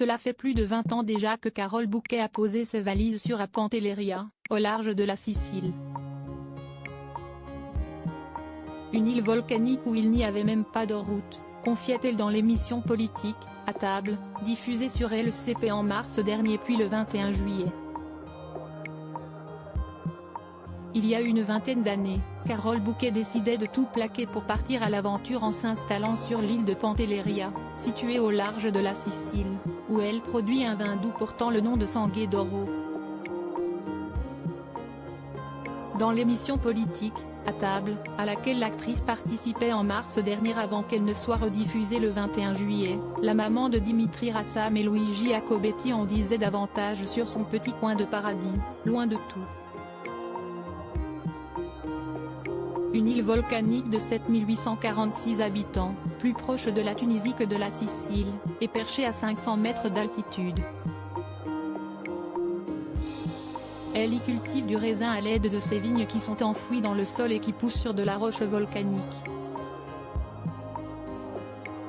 Cela fait plus de 20 ans déjà que Carole Bouquet a posé ses valises sur à Pantelleria, au large de la Sicile. Une île volcanique où il n'y avait même pas de route, confiait-elle dans l'émission politique, À table, diffusée sur LCP en mars dernier puis le 21 juillet. Il y a une vingtaine d'années, Carole Bouquet décidait de tout plaquer pour partir à l'aventure en s'installant sur l'île de Pantelleria, située au large de la Sicile, où elle produit un vin doux portant le nom de Sangue d'Oro. Dans l'émission politique, À table, à laquelle l'actrice participait en mars dernier avant qu'elle ne soit rediffusée le 21 juillet, la maman de Dimitri Rassam et Luigi Jacobetti en disait davantage sur son petit coin de paradis, loin de tout. Une île volcanique de 7846 habitants, plus proche de la Tunisie que de la Sicile, et perchée à 500 mètres d'altitude. Elle y cultive du raisin à l'aide de ses vignes qui sont enfouies dans le sol et qui poussent sur de la roche volcanique.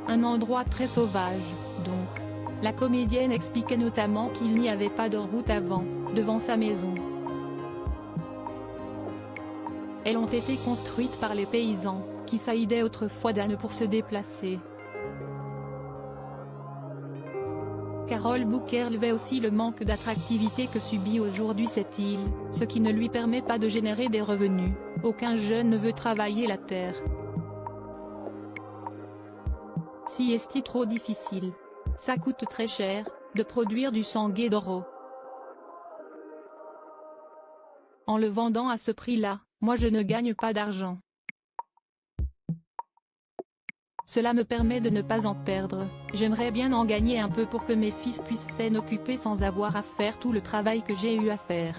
Un endroit très sauvage, donc. La comédienne expliquait notamment qu'il n'y avait pas de route avant, devant sa maison. Elles ont été construites par les paysans, qui s'aidaient autrefois d'ânes pour se déplacer. Carole Bouquet relevait aussi le manque d'attractivité que subit aujourd'hui cette île, ce qui ne lui permet pas de générer des revenus. Aucun jeune ne veut travailler la terre. Si est-il trop difficile. Ça coûte très cher, de produire du Sangue d'Oro. En le vendant à ce prix-là, moi je ne gagne pas d'argent. Cela me permet de ne pas en perdre, j'aimerais bien en gagner un peu pour que mes fils puissent s'en occuper sans avoir à faire tout le travail que j'ai eu à faire.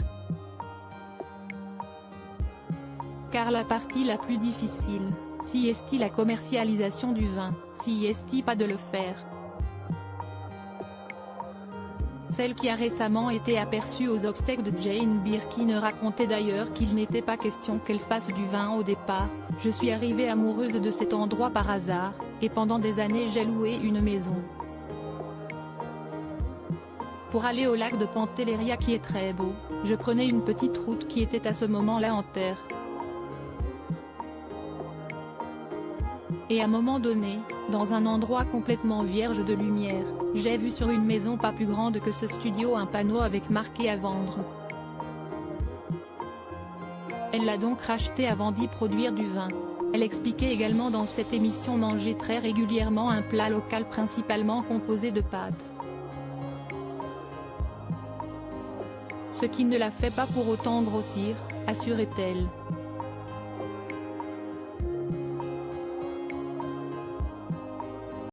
Car la partie la plus difficile, si est-il la commercialisation du vin, si est-il pas de le faire. Celle qui a récemment été aperçue aux obsèques de Jane Birkin racontait d'ailleurs qu'il n'était pas question qu'elle fasse du vin au départ. Je suis arrivée amoureuse de cet endroit par hasard, et pendant des années j'ai loué une maison. Pour aller au lac de Pantelleria qui est très beau, je prenais une petite route qui était à ce moment-là en terre. Et à un moment donné, dans un endroit complètement vierge de lumière, j'ai vu sur une maison pas plus grande que ce studio un panneau avec marqué à vendre. Elle l'a donc racheté avant d'y produire du vin. Elle expliquait également dans cette émission manger très régulièrement un plat local principalement composé de pâtes. Ce qui ne la fait pas pour autant grossir, assurait-elle.